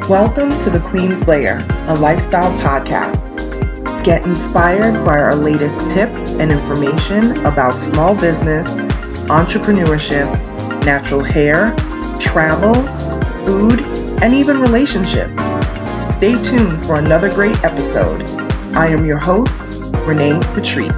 Welcome to the Queen's Lair, a lifestyle podcast. Get inspired by our latest tips and information about small business, entrepreneurship, natural hair, travel, food, and even relationships. Stay tuned for another great episode. I am your host, Renee Patrice.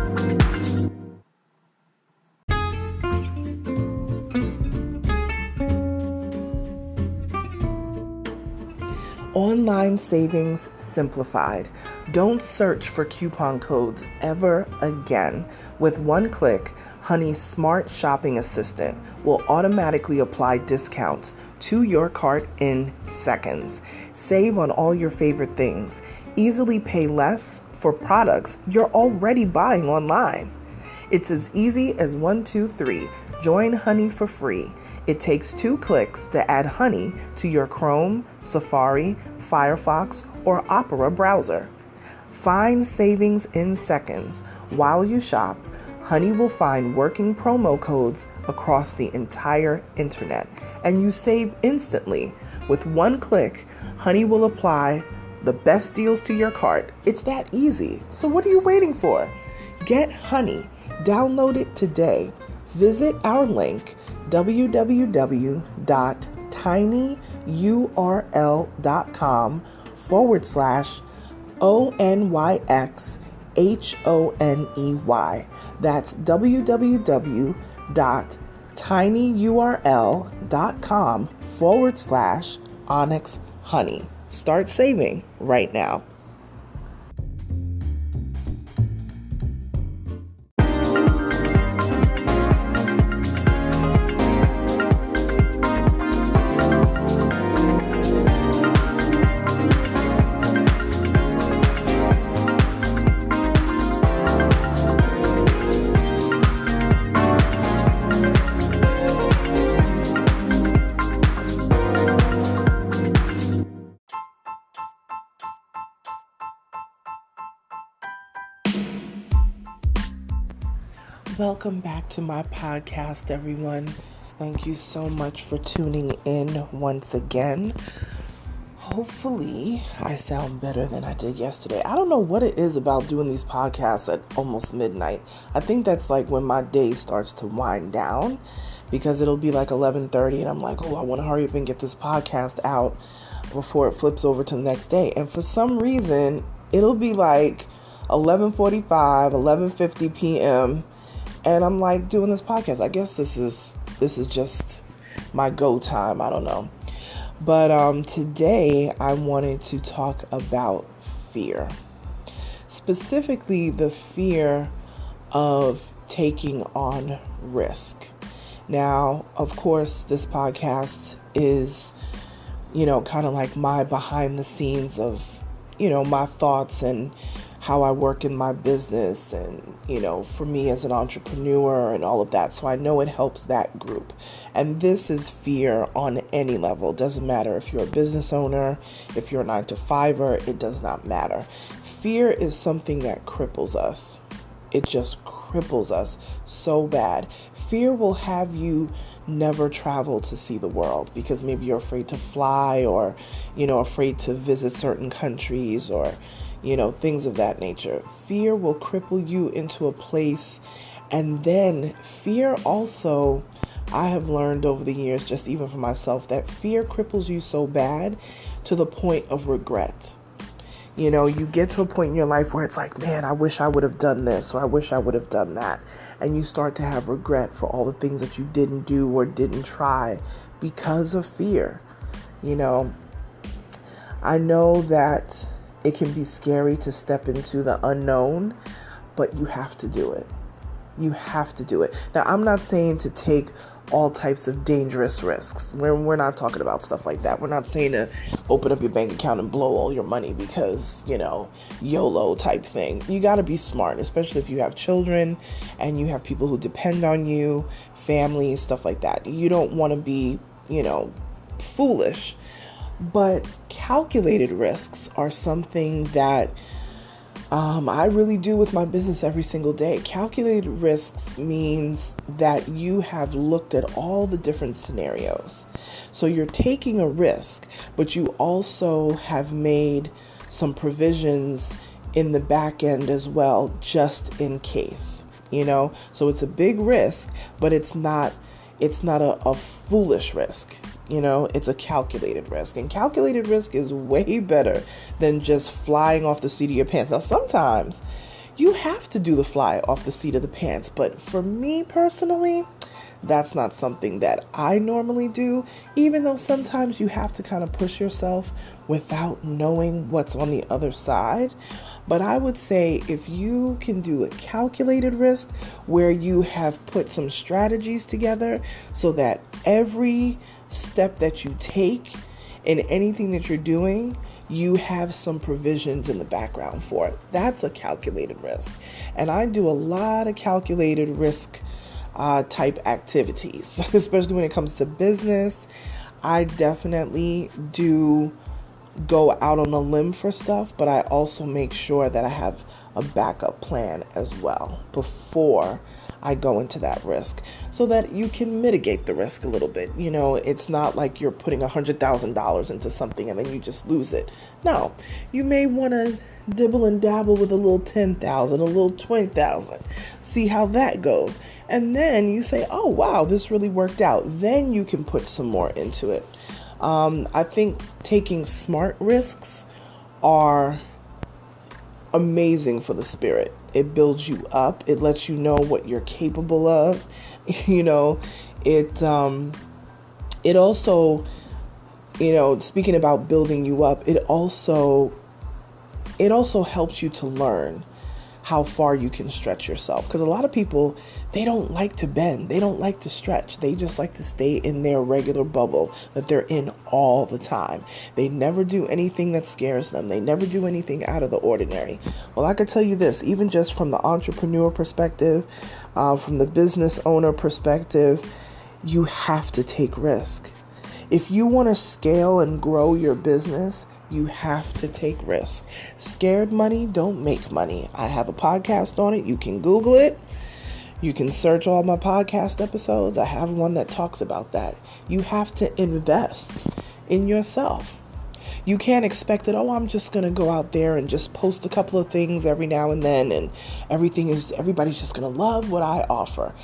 Online savings simplified. Don't search for coupon codes ever again. With one click, Honey's smart shopping assistant will automatically apply discounts to your cart in seconds. Save on all your favorite things. Easily pay less for products you're already buying online. It's as easy as 1, 2, 3. Join Honey for free. It takes 2 clicks to add Honey to your Chrome, Safari, Firefox, or Opera browser. Find savings in seconds. While you shop, Honey will find working promo codes across the entire internet, and you save instantly. With one click, Honey will apply the best deals to your cart. It's that easy. So what are you waiting for? Get Honey. Download it today. Visit our link, www.tinyurl.com/ONYXHONEY. That's www.tinyurl.com/onyxhoney. Start saving right now. Welcome back to my podcast, everyone. Thank you so much for tuning in once again. Hopefully, I sound better than I did yesterday. I don't know what it is about doing these podcasts at almost midnight. I think that's like when my day starts to wind down, because it'll be like 11:30 and I'm like, I want to hurry up and get this podcast out before it flips over to the next day. And for some reason, it'll be like 11:45, 11:50 p.m., and I'm like doing this podcast. I guess this is just my go time. I don't know. But today I wanted to talk about fear. Specifically, the fear of taking on risk. Now, of course, this podcast is, kind of like my behind the scenes of, my thoughts and how I work in my business and, for me as an entrepreneur and all of that. So I know it helps that group. And this is fear on any level. It doesn't matter if you're a business owner, if you're a 9-to-5er, it does not matter. Fear is something that cripples us. It just cripples us so bad. Fear will have you never travel to see the world because maybe you're afraid to fly or, afraid to visit certain countries or, things of that nature. Fear will cripple you into a place. And then fear also, I have learned over the years, just even for myself, that fear cripples you so bad to the point of regret. You get to a point in your life where it's like, man, I wish I would have done this, or I wish I would have done that. And you start to have regret for all the things that you didn't do or didn't try because of fear. I know that it can be scary to step into the unknown, but you have to do it. You have to do it. Now, I'm not saying to take all types of dangerous risks. We're not talking about stuff like that. We're not saying to open up your bank account and blow all your money because, YOLO type thing. You got to be smart, especially if you have children and you have people who depend on you, family, stuff like that. You don't want to be, foolish. But calculated risks are something that I really do with my business every single day. Calculated risks means that you have looked at all the different scenarios. So you're taking a risk, but you also have made some provisions in the back end as well, just in case, So it's a big risk, but it's not a foolish risk. It's a calculated risk. And calculated risk is way better than just flying off the seat of your pants. Now, sometimes you have to do the fly off the seat of the pants. But for me personally, that's not something that I normally do, even though sometimes you have to kind of push yourself without knowing what's on the other side. But I would say if you can do a calculated risk where you have put some strategies together so that every step that you take in anything that you're doing, you have some provisions in the background for it. That's a calculated risk. And I do a lot of calculated risk type activities, especially when it comes to business. I definitely do go out on a limb for stuff, but I also make sure that I have a backup plan as well before I go into that risk so that you can mitigate the risk a little bit. It's not like you're putting $100,000 into something and then you just lose it. No, you may want to dibble and dabble with a little 10,000, a little 20,000, see how that goes. And then you say, oh, wow, this really worked out. Then you can put some more into it. I think taking smart risks are amazing for the spirit. It builds you up. It lets you know what you're capable of. It also, speaking about building you up, it also helps you to learn how far you can stretch yourself. Because a lot of people, they don't like to bend. They don't like to stretch. They just like to stay in their regular bubble that they're in all the time. They never do anything that scares them. They never do anything out of the ordinary. Well, I could tell you this, even just from the entrepreneur perspective, from the business owner perspective, you have to take risk. If you want to scale and grow your business, you have to take risks. Scared money don't make money. I have a podcast on it. You can Google it. You can search all my podcast episodes. I have one that talks about that. You have to invest in yourself. You can't expect that, I'm just going to go out there and just post a couple of things every now and then and everybody's just going to love what I offer.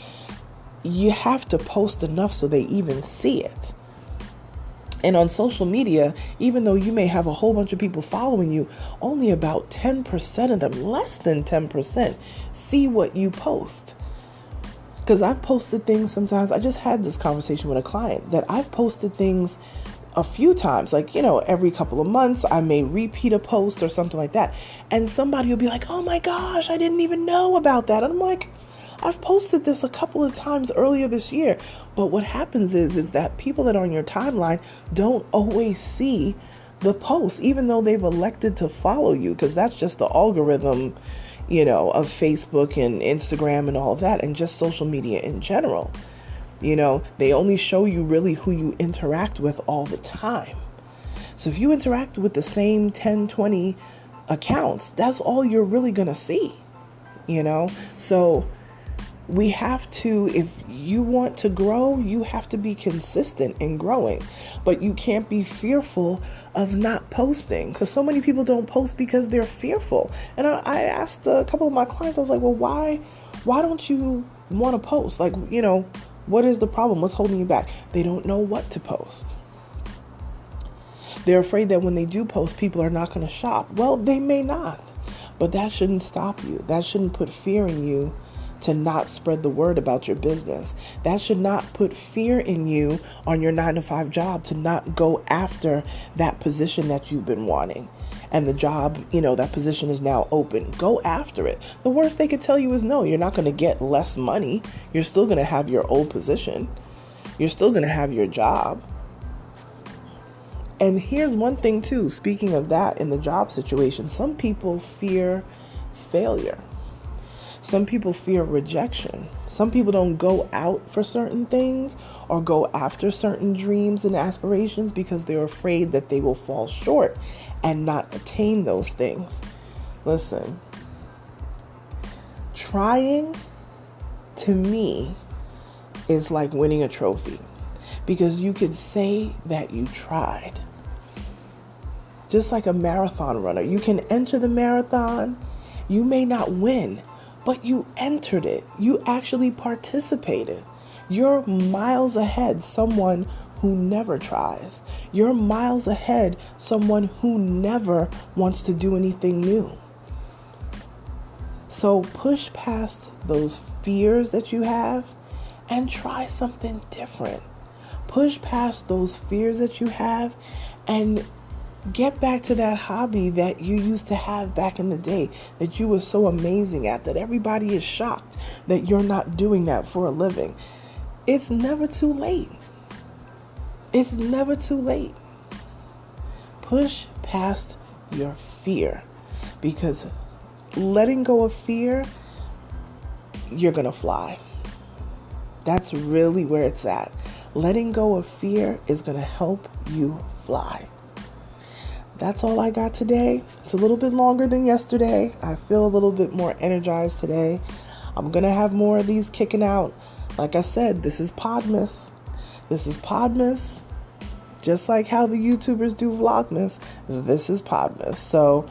You have to post enough so they even see it. And on social media, even though you may have a whole bunch of people following you, only about 10% of them, less than 10%, see what you post. Because I've posted things sometimes. I just had this conversation with a client that I've posted things a few times, like, every couple of months, I may repeat a post or something like that. And somebody will be like, oh my gosh, I didn't even know about that. And I'm like, I've posted this a couple of times earlier this year. But what happens is that people that are on your timeline don't always see the post, even though they've elected to follow you, because that's just the algorithm, of Facebook and Instagram and all of that, and just social media in general. They only show you really who you interact with all the time. So if you interact with the same 10, 20 accounts, that's all you're really going to see, So we have to, if you want to grow, you have to be consistent in growing. But you can't be fearful of not posting, because so many people don't post because they're fearful. And I asked a couple of my clients, I was like, well, why don't you want to post? Like, what is the problem? What's holding you back? They don't know what to post. They're afraid that when they do post, people are not going to shop. Well, they may not, but that shouldn't stop you. That shouldn't put fear in you to not spread the word about your business. That should not put fear in you on your 9-to-5 job to not go after that position that you've been wanting. And the job, that position is now open. Go after it. The worst they could tell you is no, you're not going to get less money. You're still going to have your old position. You're still going to have your job. And here's one thing too, speaking of that in the job situation, some people fear failure. Some people fear rejection. Some people don't go out for certain things or go after certain dreams and aspirations because they're afraid that they will fall short and not attain those things. Listen, trying, to me, is like winning a trophy, because you could say that you tried. Just like a marathon runner, you can enter the marathon. You may not win, but you entered it. You actually participated. You're miles ahead someone who never tries. You're miles ahead someone who never wants to do anything new. So push past those fears that you have and try something different. Push past those fears that you have and get back to that hobby that you used to have back in the day, that you were so amazing at, that everybody is shocked that you're not doing that for a living. It's never too late. It's never too late. Push past your fear, because letting go of fear, you're going to fly. That's really where it's at. Letting go of fear is going to help you fly. That's all I got today. It's a little bit longer than yesterday. I feel a little bit more energized today. I'm going to have more of these kicking out. Like I said, this is PODmas. This is PODmas. Just like how the YouTubers do Vlogmas, this is PODmas. So,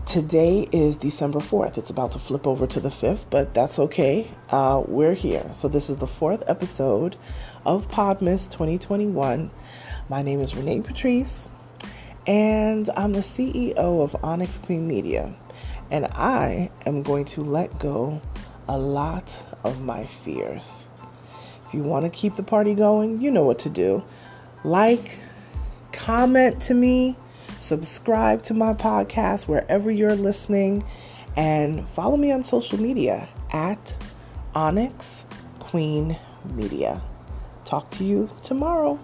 today is December 4th. It's about to flip over to the 5th, but that's okay. We're here. So this is the 4th episode of PODmas 2021. My name is Renee Patrice, and I'm the CEO of Onyx Queen Media. And I am going to let go a lot of my fears. If you want to keep the party going, you know what to do. Like, comment to me, subscribe to my podcast wherever you're listening, and follow me on social media at Onyx Queen Media. Talk to you tomorrow.